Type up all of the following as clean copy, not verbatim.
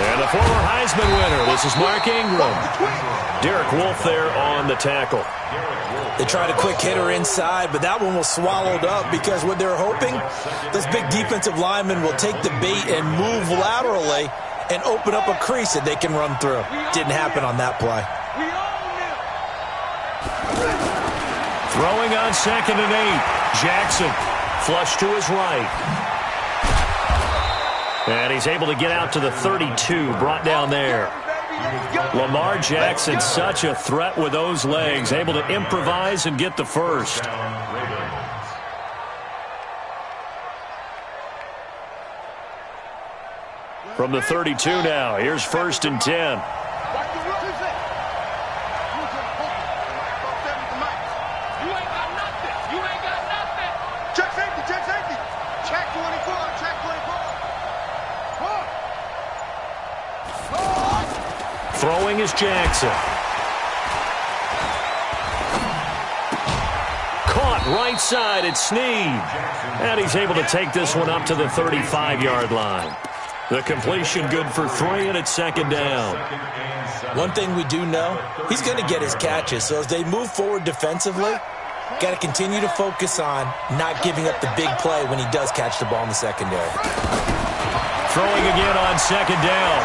And the former Heisman winner, this is Mark Ingram. Derek Wolfe there on the tackle. They tried a quick hitter inside, but that one was swallowed up because what they're hoping, those big defensive linemen will take the bait and move laterally and open up a crease that they can run through. Didn't happen on that play. Throwing on 2nd and 8. Jackson flush to his right. And he's able to get out to the 32, brought down there. Lamar Jackson, such a threat with those legs, able to improvise and get the first. From the 32 now, here's 1st and 10. Throwing is Jackson. Caught right side at Snead. And he's able to take this one up to the 35-yard line. The completion good for 3, and it's 2nd down. One thing we do know, he's going to get his catches. So as they move forward defensively, got to continue to focus on not giving up the big play when he does catch the ball in the secondary. Throwing again on 2nd down.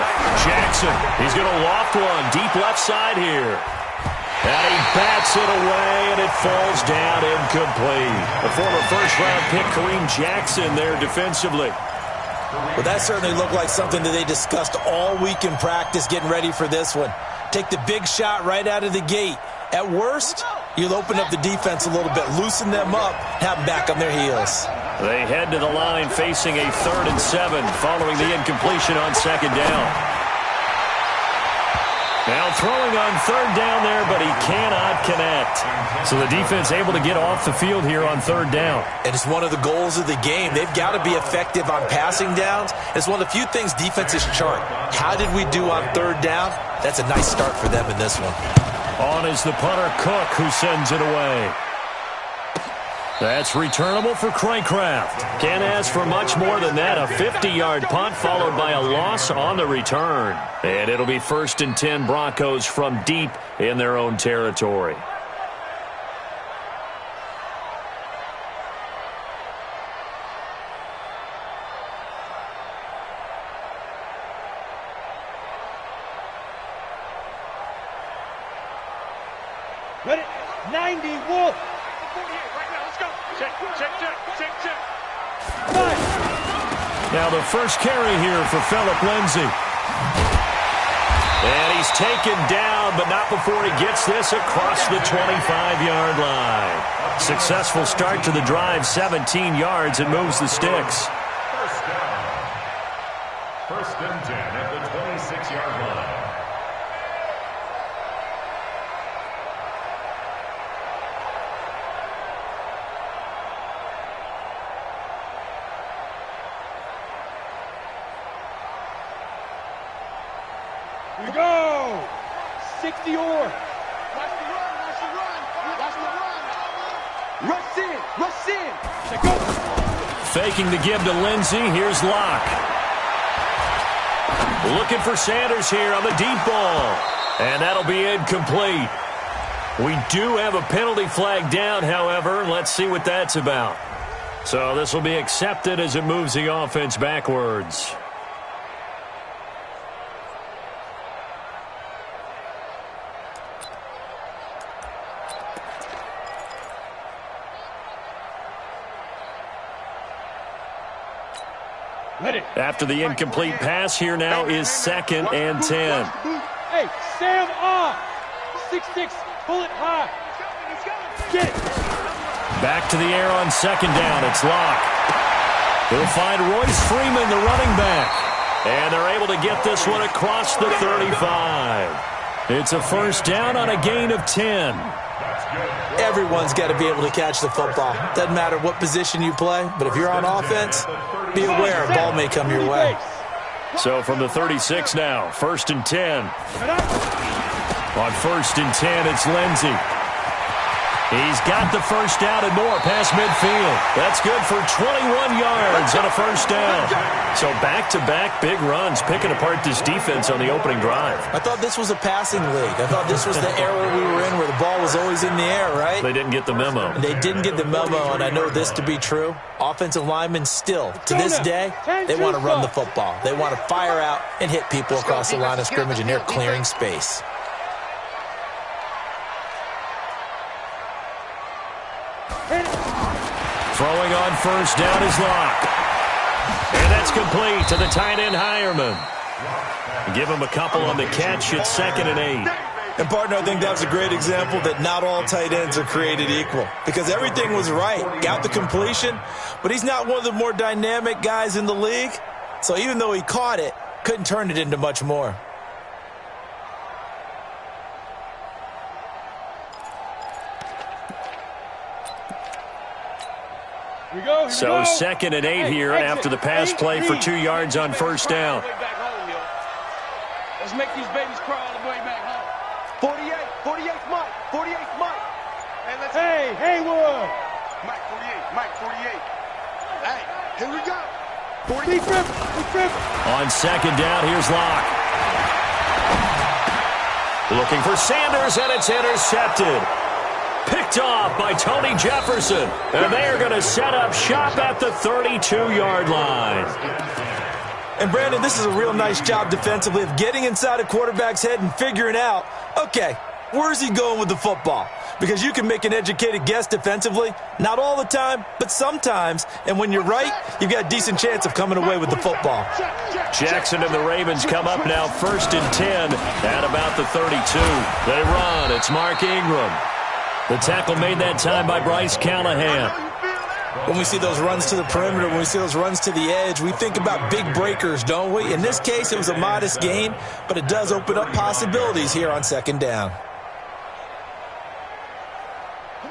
Jackson, he's going to loft one deep left side here. And he bats it away, and it falls down incomplete. The former first-round pick, Kareem Jackson, there defensively. Well, that certainly looked like something that they discussed all week in practice getting ready for this one. Take the big shot right out of the gate. At worst, you'll open up the defense a little bit, loosen them up, have them back on their heels. They head to the line facing a 3rd and 7 following the incompletion on 2nd down. Now throwing on 3rd down there, but he cannot connect. So the defense able to get off the field here on 3rd down. And it's one of the goals of the game. They've got to be effective on passing downs. It's one of the few things defenses chart. How did we do on 3rd down? That's a nice start for them in this one. On is the punter, Cook, who sends it away. That's returnable for Craycraft. Can't ask for much more than that. A 50-yard punt followed by a loss on the return. And it'll be 1st and 10 Broncos from deep in their own territory. Ready? 90, Wolf. Now the first carry here for Phillip Lindsay. And he's taken down, but not before he gets this across the 25-yard line. Successful start to the drive, 17 yards, and moves the sticks. 1st and 10 at the 26-yard line. We go! 60 or. Watch the run, watch the run, watch the run. Rush in, rush in. Go. Faking the give to Lindsay. Here's Locke. Looking for Sanders here on the deep ball. And that'll be incomplete. We do have a penalty flag down, however. Let's see what that's about. So this will be accepted as it moves the offense backwards. After the incomplete pass, here now is 2nd and 10. Hey, Sam off. 6'6", pull it high. Get it. Back to the air on 2nd down. It's Locke. He'll find Royce Freeman, the running back. And they're able to get this one across the 35. It's a 1st down on a gain of 10. Everyone's got to be able to catch the football. Doesn't matter what position you play, but if you're on offense, be aware a ball may come your way. So from the 36 now, 1st and 10. On 1st and 10, it's Lindsay. He's got the first down and more past midfield. That's good for 21 yards and a first down. So back-to-back big runs, picking apart this defense on the opening drive. I thought this was a passing league. I thought this was the era we were in where the ball was always in the air, right? They didn't get the memo. They didn't get the memo, and I know this to be true. Offensive linemen still, to this day, they want to run the football. They want to fire out and hit people across the line of scrimmage, and they're clearing space. Throwing on first down is Locke. And that's complete to the tight end, Hireman. Give him a couple on the catch. It's 2nd and 8. And, partner, I think that's a great example that not all tight ends are created equal. Because everything was right. Got the completion, but he's not one of the more dynamic guys in the league. So even though he caught it, couldn't turn it into much more. So 2nd and 8 here after the pass play for 2 yards on first down. Let's make these babies cry all the way back home. 48's Mike. 48's Mike. Hey, Haywood. Mike 48. Hey, here we go. 40. Be tripping. On 2nd down, here's Locke. Looking for Sanders, and it's intercepted. Picked off by Tony Jefferson. And they are going to set up shop at the 32-yard line. And, Brandon, this is a real nice job defensively of getting inside a quarterback's head and figuring out, okay, where's he going with the football? Because you can make an educated guess defensively, not all the time, but sometimes. And when you're right, you've got a decent chance of coming away with the football. Jackson and the Ravens come up now 1st and 10 at about the 32. They run. It's Mark Ingram. The tackle made that time by Bryce Callahan. When we see those runs to the perimeter, when we see those runs to the edge, we think about big breakers, don't we? In this case, it was a modest gain, but it does open up possibilities here on 2nd down.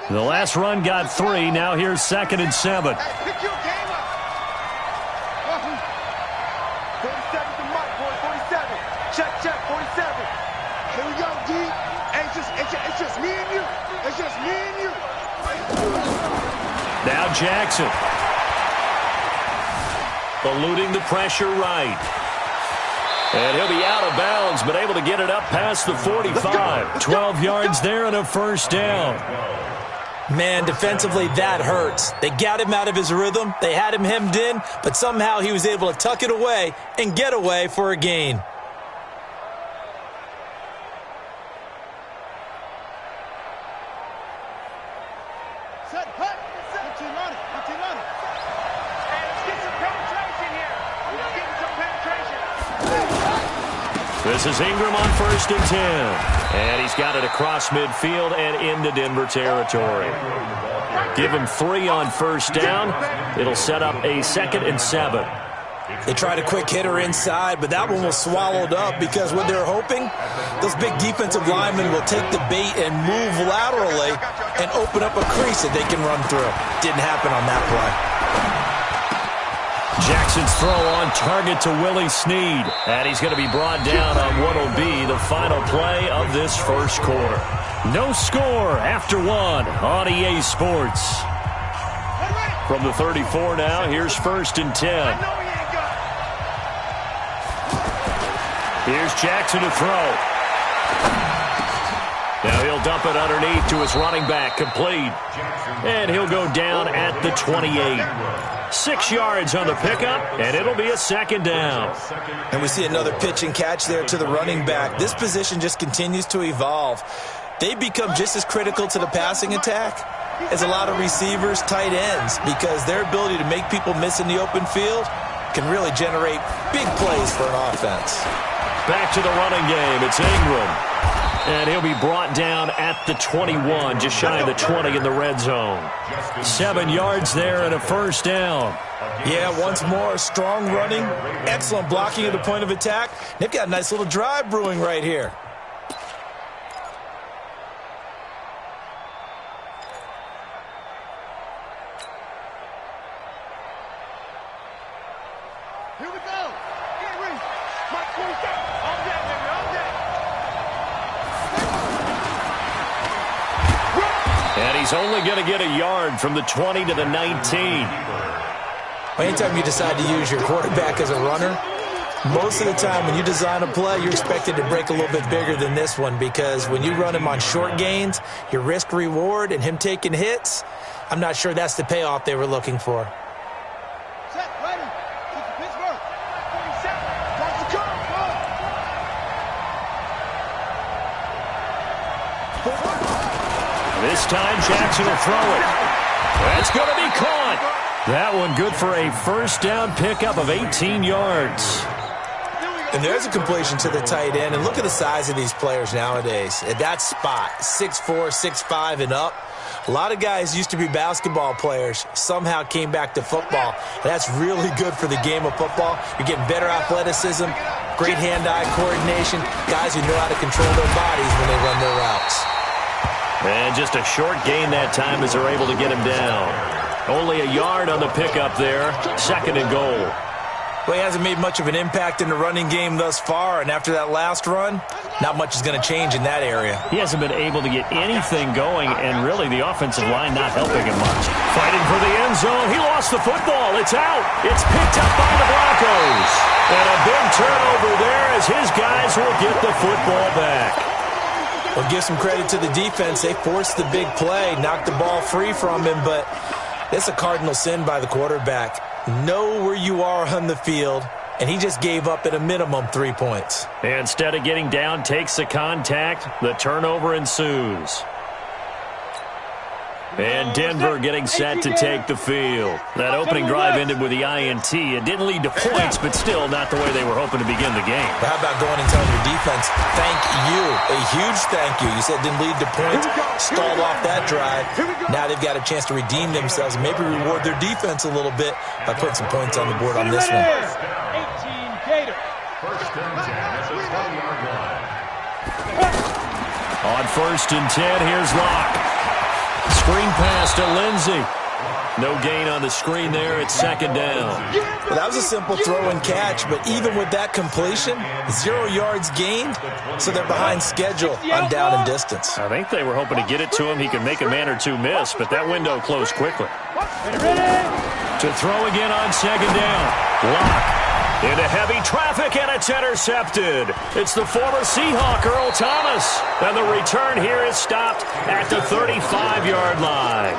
The last run got 3. Now here's 2nd and 7. Hey, pick your game up. 47 to Mike, boy. 47. Check, 47. Here we go, D. Hey, it's just me and you. It's just me and you. Now Jackson. Eluding the pressure right. And he'll be out of bounds, but able to get it up past the 45. 12 yards there and a first down. Man, defensively, that hurts. They got him out of his rhythm. They had him hemmed in, but somehow he was able to tuck it away and get away for a gain. This is Ingram on 1st and 10. And he's got it across midfield and into Denver territory. Give him 3 on first down. It'll set up a 2nd and 7. They tried a quick hitter inside, but that one was swallowed up because what they're hoping, those big defensive linemen will take the bait and move laterally and open up a crease that they can run through. Didn't happen on that play. Jackson's throw on target to Willie Snead. And he's going to be brought down on what will be the final play of this first quarter. No score after 1 on EA Sports. From the 34 now, here's 1st and 10. Here's Jackson to throw. Now he'll dump it underneath to his running back, complete. And he'll go down at the 28. 6 yards on the pickup, and it'll be a 2nd down. And we see another pitch and catch there to the running back. This position just continues to evolve. They become just as critical to the passing attack as a lot of receivers, tight ends, because their ability to make people miss in the open field can really generate big plays for an offense. Back to the running game. It's Ingram. And he'll be brought down at the 21, just shy of the 20 in the red zone. 7 yards there and a first down. Yeah, once more, strong running, excellent blocking at the point of attack. They've got a nice little drive brewing right here. Here we go. Get ready. Mike 47. All day, baby. All day. And he's only going to get a yard from the 20 to the 19. Anytime you decide to use your quarterback as a runner, most of the time when you design a play, you're expected to break a little bit bigger than this one, because when you run him on short gains, your risk-reward and him taking hits, I'm not sure that's the payoff they were looking for. Set, ready. Pittsburgh. 47. Watch the curve. This time Jackson will throw it. That's going to be caught. That one good for a first down pickup of 18 yards. And there's a completion to the tight end. And look at the size of these players nowadays. At that spot, 6'4", 6'5", and up. A lot of guys used to be basketball players, somehow came back to football. That's really good for the game of football. You're getting better athleticism, great hand-eye coordination, guys who know how to control their bodies when they run their routes. And just a short gain that time as they're able to get him down. Only a yard on the pickup there, 2nd and goal. Well, he hasn't made much of an impact in the running game thus far, and after that last run, not much is going to change in that area. He hasn't been able to get anything going, and really the offensive line not helping him much. Fighting for the end zone. He lost the football. It's out. It's picked up by the Broncos. And a big turnover there as his guys will get the football back. Well, give some credit to the defense. They forced the big play, knocked the ball free from him, but it's a cardinal sin by the quarterback. Know where you are on the field, and he just gave up at a minimum 3 points. Instead of getting down, takes the contact. The turnover ensues. And Denver getting set to take the field. That opening drive ended with the INT. It didn't lead to points, but still not the way they were hoping to begin the game. But how about going and telling your defense, thank you, a huge thank you. You said it didn't lead to points, stalled off that drive. Now they've got a chance to redeem themselves and maybe reward their defense a little bit by putting some points on the board on this one. 18 Gators. First and 10 at the 20-yard line. On 1st and 10, here's Locke. Screen pass to Lindsey. No gain on the screen there. It's 2nd down. Well, that was a simple throw and catch, but even with that completion, 0 yards gained, so they're behind schedule on down and distance. I think they were hoping to get it to him. He could make a man or two miss, but that window closed quickly. To throw again on 2nd down. Locke into heavy traffic, and it's intercepted. It's the former Seahawk, Earl Thomas. And the return here is stopped at the 35-yard line.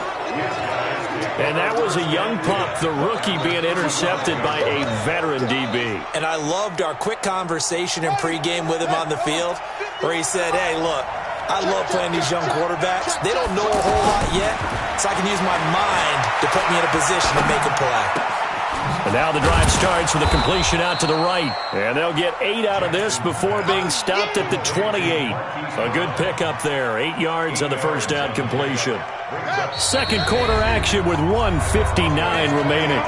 And that was a young pup, the rookie, being intercepted by a veteran DB. And I loved our quick conversation in pregame with him on the field, where he said, hey, look, I love playing these young quarterbacks. They don't know a whole lot yet, so I can use my mind to put me in a position to make a play. And now the drive starts with a completion out to the right. And they'll get 8 out of this before being stopped at the 28. A good pickup there. 8 yards on the first down completion. Second quarter action with 1:59 remaining.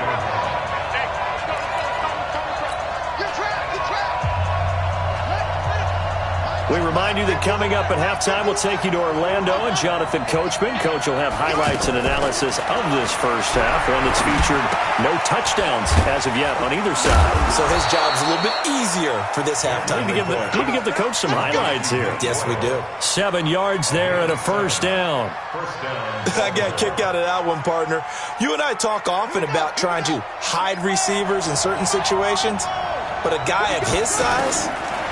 We remind you that coming up at halftime, we'll take you to Orlando and Jonathan Coachman. Coach will have highlights and analysis of this first half, one that's featured no touchdowns as of yet on either side. So his job's a little bit easier for this halftime. Need to give the coach some highlights here. Yes, we do. 7 yards there and a first down. I got a kick out of that one, partner. You and I talk often about trying to hide receivers in certain situations, but a guy of his size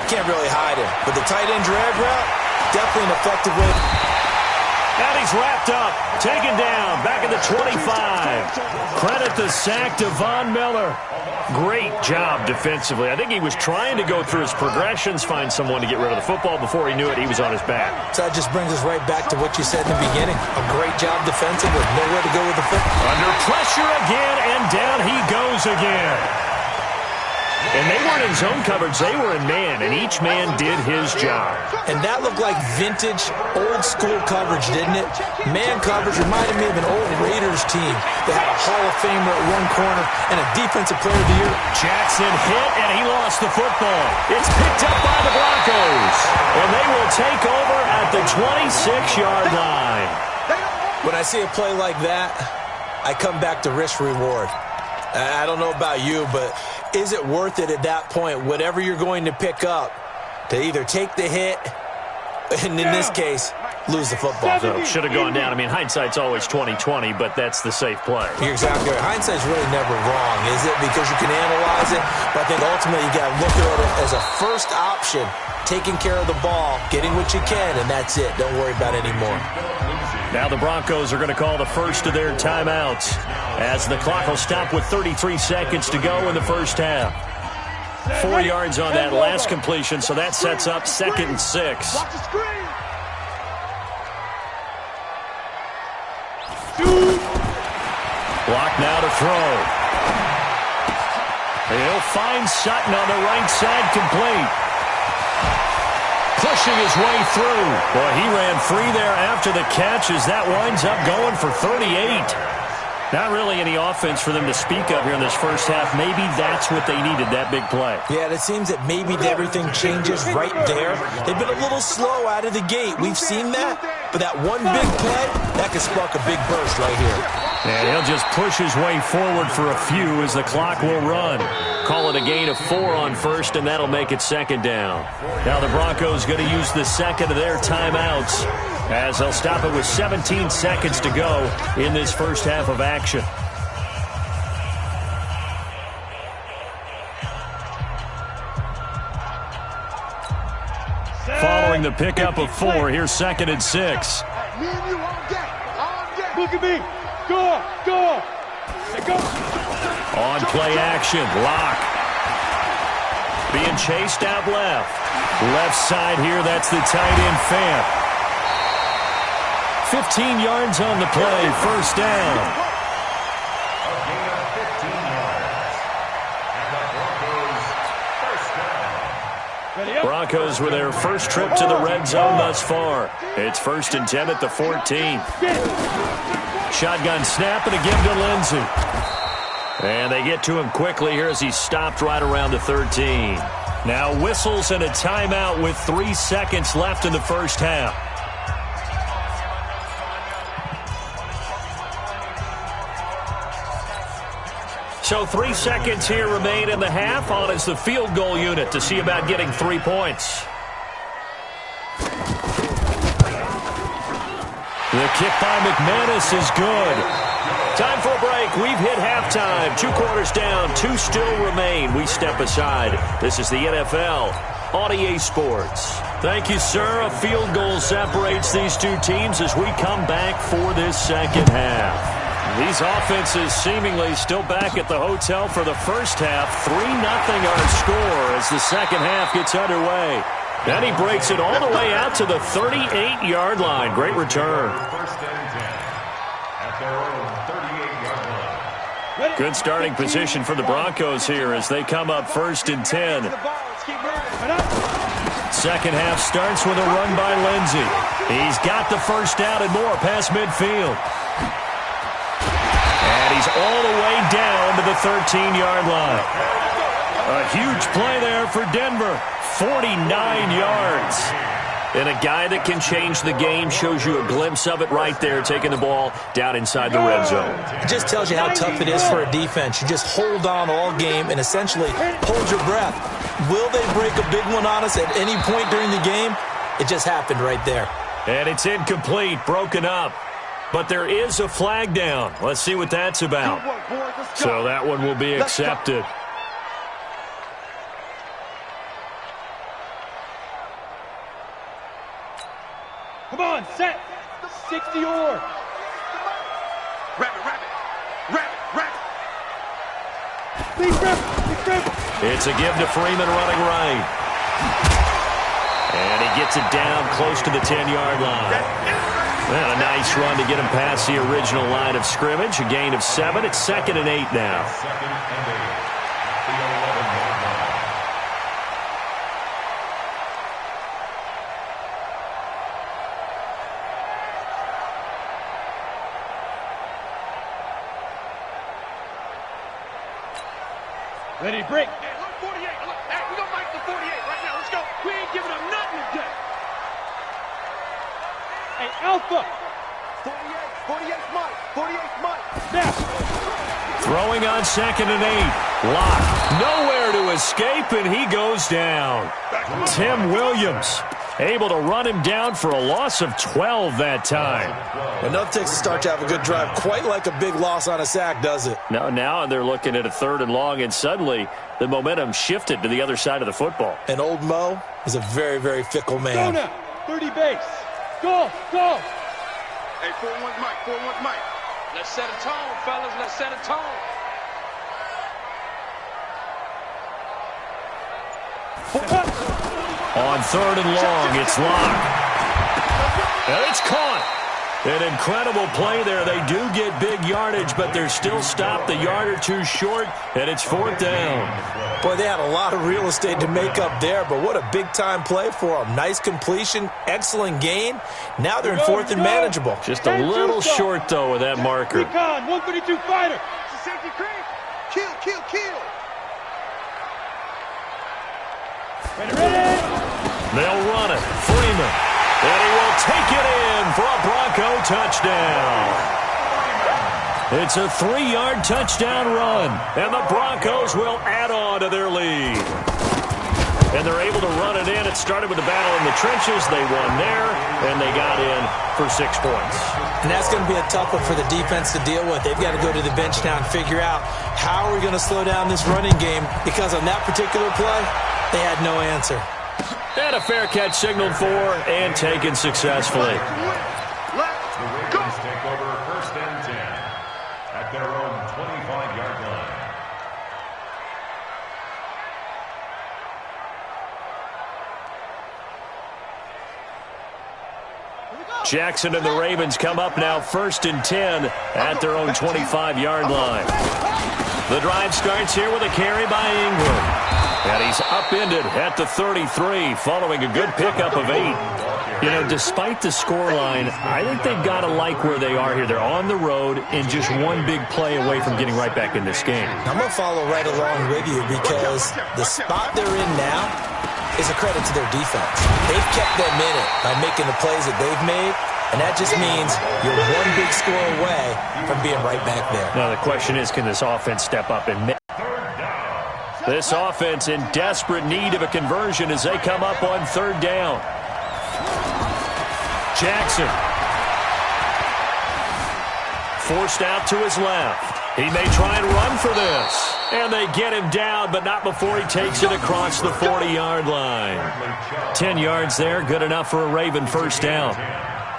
can't really hide him. But the tight end drag route, definitely an effective way. And he's wrapped up, taken down, back at the 25. Credit the sack to Von Miller. Great job defensively. I think he was trying to go through his progressions, find someone to get rid of the football. Before he knew it, he was on his back. So that just brings us right back to what you said in the beginning. A great job defensive with nowhere to go with the football. Under pressure again, and down he goes again. And they weren't in zone coverage, they were in man, and each man did his job. And that looked like vintage, old-school coverage, didn't it? Man coverage reminded me of an old Raiders team. They had a Hall of Famer at one corner and a Defensive Player of the Year. Jackson hit, and he lost the football. It's picked up by the Broncos, and they will take over at the 26-yard line. When I see a play like that, I come back to risk-reward. I don't know about you, but is it worth it at that point, whatever you're going to pick up, to either take the hit, and in this case, lose the football. So should have gone down. I mean, hindsight's always 20/20, but that's the safe play. You're exactly right. Hindsight's really never wrong, is it? Because you can analyze it, but I think ultimately you got to look at it as a first option, taking care of the ball, getting what you can, and that's it. Don't worry about it anymore. Now the Broncos are going to call the first of their timeouts as the clock will stop with 33 seconds to go in the first half. 4 yards on that last completion, so that sets up 2nd and 6. Watch the screen. Block now to throw. He'll find Sutton on the right side, complete. Pushing his way through. Boy, he ran free there after the catch as that winds up going for 38. Not really any offense for them to speak of here in this first half. Maybe that's what they needed, that big play. Yeah, it seems that maybe everything changes right there. They've been a little slow out of the gate. We've seen that. But that one big play, that could spark a big burst right here. And he'll just push his way forward for a few as the clock will run. Call it a gain of 4 on first, and that'll make it 2nd down. Now the Broncos going to use the second of their timeouts as they'll stop it with 17 seconds to go in this first half of action. Following the pickup of 4, here's 2nd and 6. Me and you all day. All day. Look at me. Go. Go. Go. On play action, Lock. Being chased out left. Left side here, that's the tight end Fant. 15 yards on the play, first down. A gain of 15 yards. And the Broncos first down. Broncos with their first trip to the red zone thus far. It's 1st and 10 at the 14. Shotgun snap and a give to Lindsey. And they get to him quickly here as he stopped right around the 13. Now whistles and a timeout with 3 seconds left in the first half. So 3 seconds here remain in the half. On is the field goal unit to see about getting 3 points. The kick by McManus is good. Time for a break. We've hit halftime. 2 quarters down. 2 still remain. We step aside. This is the NFL on EA Sports. Thank you, sir. A field goal separates these 2 teams as we come back for this second half. These offenses seemingly still back at the hotel for the first half. 3-0 our score as the second half gets underway. Then he breaks it all the way out to the 38-yard line. Great return. First and 10 at their own 38-yard line. Good starting position for the Broncos here as they come up 1st and 10. Second half starts with a run by Lindsey. He's got the first down and more past midfield. And he's all the way down to the 13-yard line. A huge play there for Denver. 49 yards. And a guy that can change the game shows you a glimpse of it right there, taking the ball down inside the red zone. It just tells you how tough it is for a defense. You just hold on all game and essentially hold your breath. Will they break a big one on us at any point during the game? It just happened right there. And it's incomplete, broken up. But there is a flag down. Let's see what that's about. So that one will be accepted. Come on, set. 60 or. Rabbit. Big rip. It's a give to Freeman running right. And he gets it down close to the 10-yard line. And a nice run to get him past the original line of scrimmage. A gain of 7. It's 2nd and 8 now. 2nd and 8 at the 11-yard line. Ready, break. Hey, look, 48. Look, hey, we're going to fight for 48 right now. Let's go. We ain't giving them nothing today. Hey, Alpha. 48 Mike. 48 Mike. Snap. Throwing on 2nd and 8. Lock. Nowhere to escape, and he goes down. Tim Williams. Able to run him down for a loss of 12 that time. Enough takes to start to have a good drive. Quite like a big loss on a sack, does it? Now they're looking at a 3rd and long, and suddenly the momentum shifted to the other side of the football. And old Mo is a very, very fickle man. Go now. 30 base. Go. Hey, 4-1 Mike, 4-1 Mike. Let's set a tone, fellas. Let's set a tone. On 3rd and long, it's locked. And it's caught. An incredible play there. They do get big yardage, but they're still stopped a yard or two short, and it's 4th down. Boy, they had a lot of real estate to make up there, but what a big-time play for them. Nice completion, excellent gain. Now they're in 4th and manageable. Just a little short, though, with that marker. Recon, 132 fighter. It's a safety creep. Kill. Ready. They'll run it. Freeman. And he will take it in for a Bronco touchdown. It's a 3-yard touchdown run, and the Broncos will add on to their lead. And they're able to run it in. It started with the battle in the trenches. They won there, and they got in for 6 points. And that's going to be a tough one for the defense to deal with. They've got to go to the bench now and figure out how are we going to slow down this running game, because on that particular play, they had no answer. And a fair catch signaled for and taken successfully. Let's The Ravens take over 1st and 10 at their own 25-yard line. Jackson and the Ravens come up now 1st and 10 at their own 25-yard line. The drive starts here with a carry by Ingram. And he's upended at the 33 following a good pickup of 8. You know, despite the scoreline, I think they've got to like where they are here. They're on the road and just one big play away from getting right back in this game. I'm going to follow right along with you, because the spot they're in now is a credit to their defense. They've kept them in it by making the plays that they've made, and that just means you're one big score away from being right back there. Now the question is, can this offense step up and make? This offense in desperate need of a conversion as they come up on 3rd down. Jackson. Forced out to his left. He may try and run for this. And they get him down, but not before he takes it across the 40-yard line. 10 yards there, good enough for a Raven 1st down.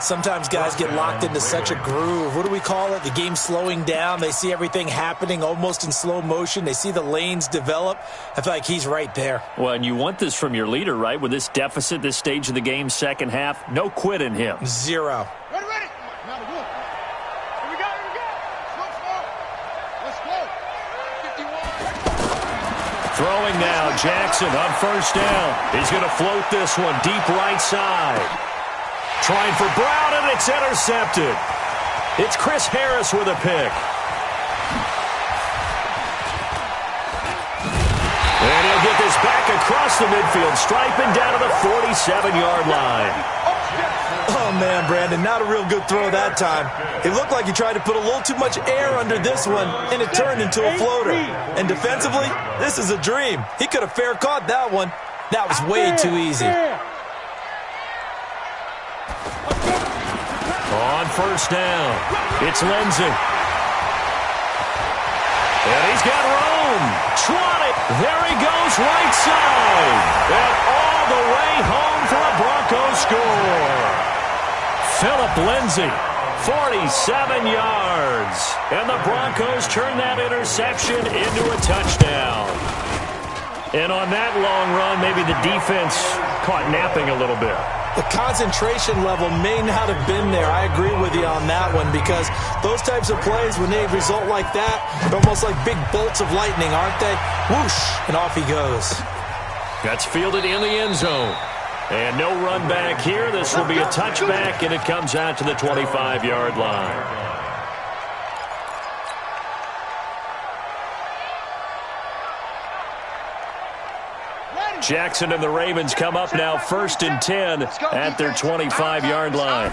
Sometimes guys get locked into such a groove. What do we call it? The game slowing down. They see everything happening almost in slow motion. They see the lanes develop. I feel like he's right there. Well, and you want this from your leader, right? With this deficit, this stage of the game, 2nd half, no quit in him. 0. Ready. Now the wood. Here we go. Slow. Let's go. 51. Throwing now, Jackson on 1st down. He's going to float this one deep right side. Trying for Brown, and it's intercepted. It's Chris Harris with a pick. And he'll get this back across the midfield stripe and down to the 47-yard line. Oh, man, Brandon, not a real good throw that time. It looked like he tried to put a little too much air under this one, and it turned into a floater. And defensively, this is a dream. He could have fair caught that one. That was way too easy. On 1st down, it's Lindsey. And he's got room. Trotted. There he goes right side. And all the way home for a Broncos score. Philip Lindsey, 47 yards. And the Broncos turn that interception into a touchdown. And on that long run, maybe the defense caught napping a little bit. The concentration level may not have been there. I agree with you on that one, because those types of plays, when they result like that, they're almost like big bolts of lightning, aren't they? Whoosh, and off he goes. That's fielded in the end zone. And no run back here. This will be a touchback, and it comes out to the 25-yard line. Jackson and the Ravens come up now 1st and 10 at their 25-yard line.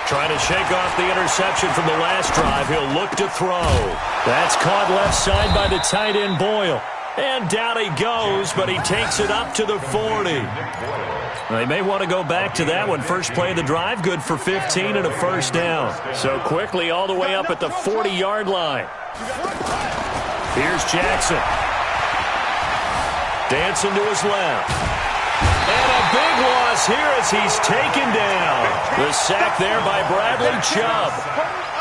Trying to shake off the interception from the last drive. He'll look to throw. That's caught left side by the tight end Boyle. And down he goes, but he takes it up to the 40. They may want to go back to that one. First play of the drive, good for 15 and a first down. So quickly all the way up at the 40-yard line. Here's Jackson. Dancing to his left. And a big loss here as he's taken down. The sack there by Bradley Chubb.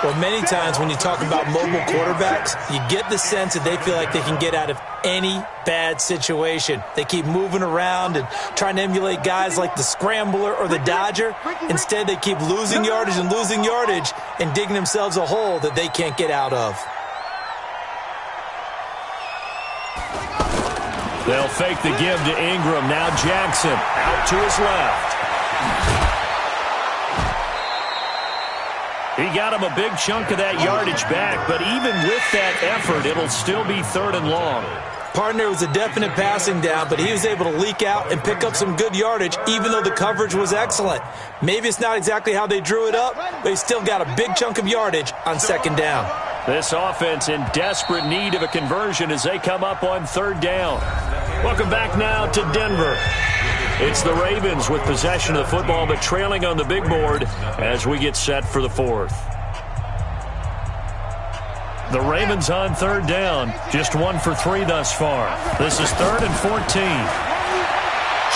Well, many times when you talk about mobile quarterbacks, you get the sense that they feel like they can get out of any bad situation. They keep moving around and trying to emulate guys like the Scrambler or the Dodger. Instead, they keep losing yardage and digging themselves a hole that they can't get out of. They'll fake the give to Ingram. Now Jackson out to his left. He got him a big chunk of that yardage back, but even with that effort, it'll still be 3rd and long. Partner, was a definite passing down, but he was able to leak out and pick up some good yardage, even though the coverage was excellent. Maybe it's not exactly how they drew it up, but he still got a big chunk of yardage on 2nd down. This offense in desperate need of a conversion as they come up on 3rd down. Welcome back now to Denver. It's the Ravens with possession of the football, but trailing on the big board as we get set for the 4th. The Ravens on 3rd down, just 1 for 3 thus far. This is 3rd and 14.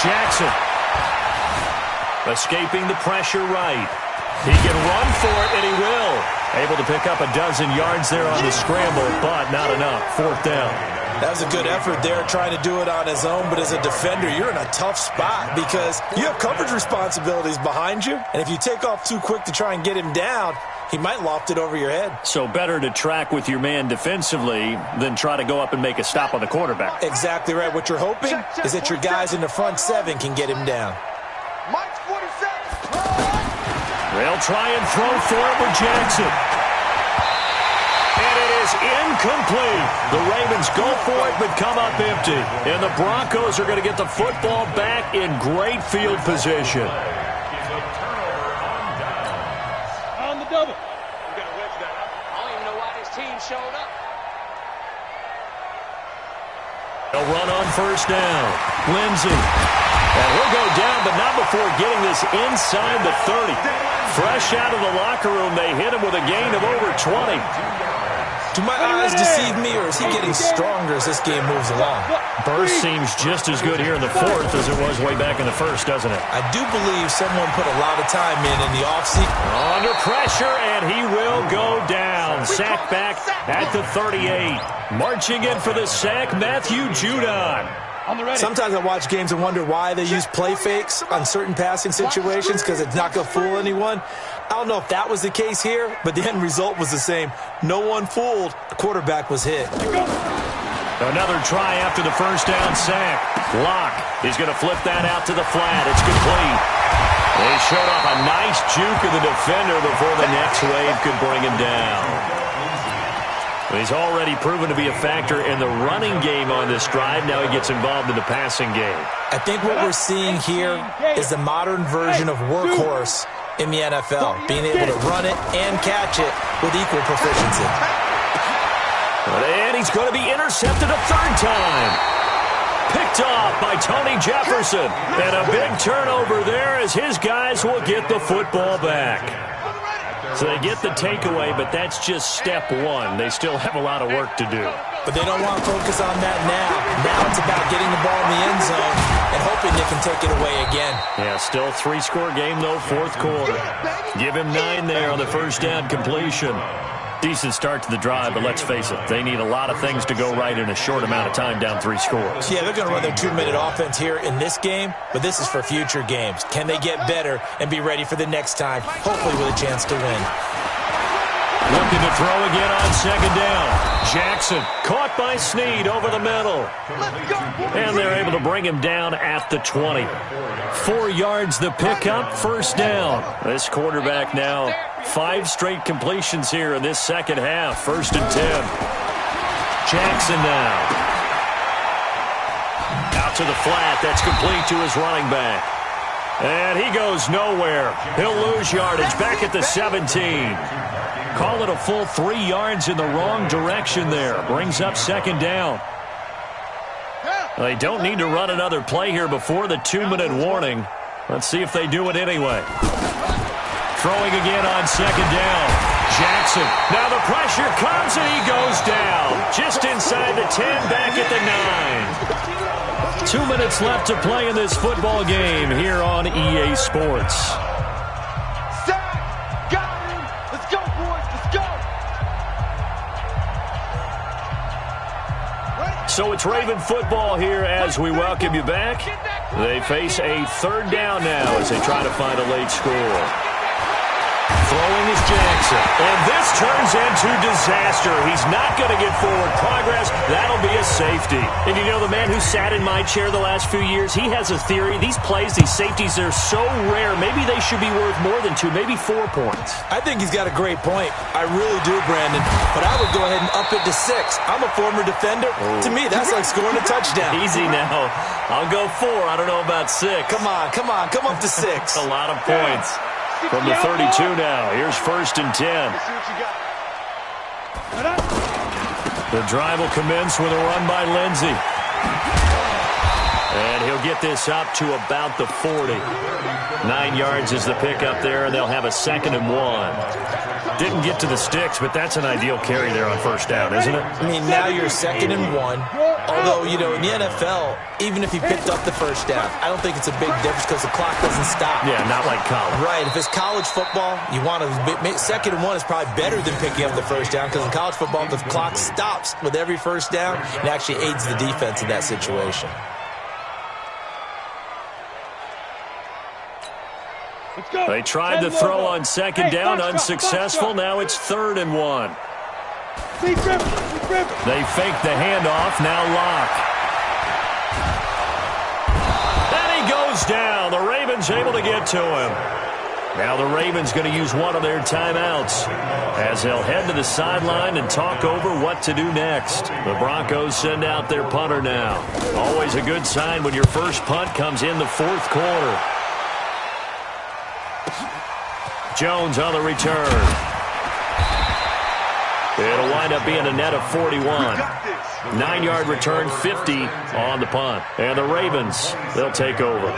Jackson escaping the pressure right. He can run for it, and he will. Able to pick up a dozen yards there on the scramble, but not enough. 4th down. That was a good effort there, trying to do it on his own, but as a defender, you're in a tough spot because you have coverage responsibilities behind you, and if you take off too quick to try and get him down, he might loft it over your head. So better to track with your man defensively than try to go up and make a stop on the quarterback. Exactly right. What you're hoping is that your guys in the front 7 can get him down. Mike's 47. They'll try and throw for it with Jackson. And it is incomplete. The Ravens go for it but come up empty. And the Broncos are going to get the football back in great field position. On the double. We got to wedge that up. I don't even know why this team showed up. They'll run on 1st down. Lindsey. And he'll go down, but not before getting this inside the 30. Fresh out of the locker room, they hit him with a gain of over 20. Do my eyes deceive me, or is he getting stronger as this game moves along? Burst seems just as good here in the 4th as it was way back in the 1st, doesn't it? I do believe someone put a lot of time in the offseason. Under pressure, and he will go down. Sack back at the 38. Marching in for the sack, Matthew Judon. Sometimes I watch games and wonder why they use play fakes on certain passing situations because it's not going to fool anyone. I don't know if that was the case here, but the end result was the same. No one fooled. The quarterback was hit. Another try after the 1st down sack. Locke is going to flip that out to the flat. It's complete. They showed off a nice juke of the defender before the next wave could bring him down. He's already proven to be a factor in the running game on this drive. Now he gets involved in the passing game. I think what we're seeing here is the modern version of workhorse in the NFL, being able to run it and catch it with equal proficiency. And he's going to be intercepted a 3rd time. Picked off by Tony Jefferson. And a big turnover there as his guys will get the football back. So they get the takeaway, but that's just step 1. They still have a lot of work to do. But they don't want to focus on that now. Now it's about getting the ball in the end zone and hoping they can take it away again. Yeah, still 3-score game, though, 4th quarter. Give him 9 there on the 1st down completion. Decent start to the drive, but let's face it, they need a lot of things to go right in a short amount of time down 3 scores. Yeah, they're going to run their 2-minute offense here in this game, but this is for future games. Can they get better and be ready for the next time, hopefully with a chance to win? Looking to throw again on 2nd down. Jackson caught by Snead over the middle. And they're able to bring him down at the 20. 4 yards the pickup, 1st down. This quarterback now 5 straight completions here in this 2nd half. 1st and 10. Jackson now. Out to the flat. That's complete to his running back. And he goes nowhere. He'll lose yardage back at the 17. Call it a full 3 yards in the wrong direction there. Brings up 2nd down. They don't need to run another play here before the 2-minute warning. Let's see if they do it anyway. Throwing again on second down. Jackson. Now the pressure comes and he goes down. Just inside the 10, back at the 9. 2 minutes left to play in this football game here on EA Sports. Sack! Got him! Let's go, boys! Let's go! So it's Raven football here as we welcome you back. They face a third down now as they try to find a late score. Throwing is Jackson. And this turns into disaster. He's not going to get forward progress. That'll be a safety. And you know, the man who sat in my chair the last few years, he has a theory. These plays, these safeties, they're so rare. Maybe they should be worth more than 2, maybe 4 points. I think he's got a great point. I really do, Brandon. But I would go ahead and up it to 6. I'm a former defender. Oh. To me, that's like scoring a touchdown. Easy now. I'll go 4. I don't know about 6. Come on. Come up to 6. A lot of points. From the 32 now, here's 1st and 10. The drive will commence with a run by Lindsey. And he'll get this up to about the 40. 9 yards is the pickup there, and they'll have a 2nd and 1. Didn't get to the sticks, but that's an ideal carry there on 1st down, isn't it? I mean, now you're 2nd and 1. Although, you know, in the NFL, even if he picked up the 1st down, I don't think it's a big difference because the clock doesn't stop. Yeah, not like college. Right. If it's college football, you want to 2nd and 1 is probably better than picking up the 1st down because in college football, the clock stops with every 1st down and actually aids the defense in that situation. They tried to throw on 2nd down, unsuccessful. Now it's 3rd and 1. They fake the handoff, now Locke. And he goes down. The Ravens able to get to him. Now the Ravens going to use one of their timeouts as they'll head to the sideline and talk over what to do next. The Broncos send out their punter now. Always a good sign when your first punt comes in the 4th quarter. Jones on the return. It'll wind up being a net of 41. 9-yard return, 50 on the punt. And the Ravens, they'll take over.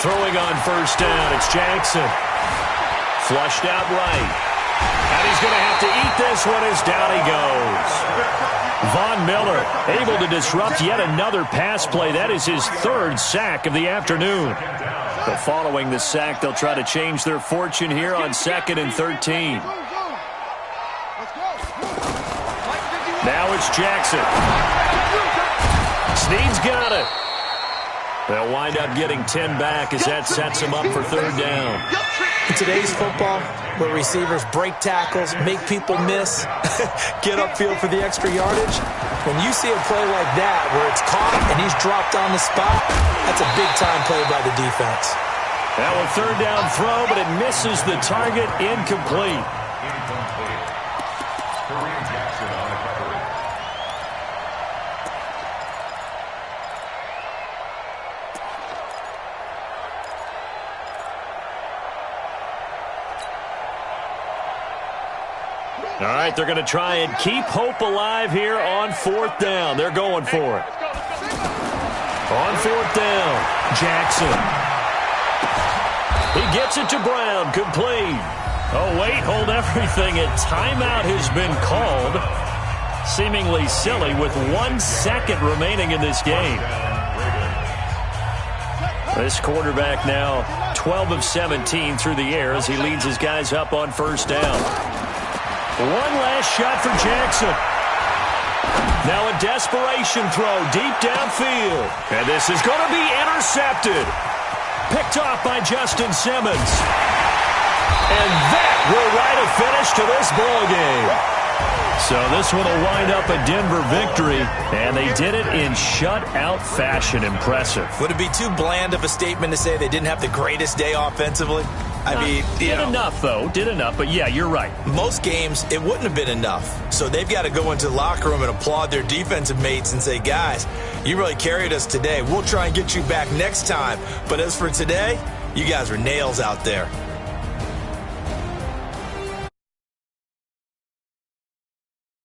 Throwing on 1st down, it's Jackson. Flushed out right. And he's going to have to eat this one as down he goes. Von Miller able to disrupt yet another pass play. That is his 3rd sack of the afternoon. But following the sack, they'll try to change their fortune here on 2nd and 13. Now it's Jackson. Snead's got it. They'll wind up getting 10 back as that sets them up for 3rd down. In today's football, where receivers break tackles, make people miss, get upfield for the extra yardage, when you see a play like that where it's caught and he's dropped on the spot, that's a big-time play by the defense. Now a 3rd down throw, but it misses the target, incomplete. All right, they're going to try and keep hope alive here on 4th down. They're going for it. On 4th down, Jackson. He gets it to Brown, complete. Oh, wait, hold everything. A timeout has been called. Seemingly silly with 1 second remaining in this game. This quarterback now 12 of 17 through the air as he leads his guys up on 1st down. One last shot for Jackson. Now a desperation throw deep downfield. And this is going to be intercepted. Picked off by Justin Simmons. And that will write a finish to this ball game. So this one will wind up a Denver victory, and they did it in shutout fashion. Impressive. Would it be too bland of a statement to say they didn't have the greatest day offensively? I mean, did enough, though. Did enough, but yeah, you're right. Most games, it wouldn't have been enough. So they've got to go into the locker room and applaud their defensive mates and say, guys, you really carried us today. We'll try and get you back next time. But as for today, you guys were nails out there.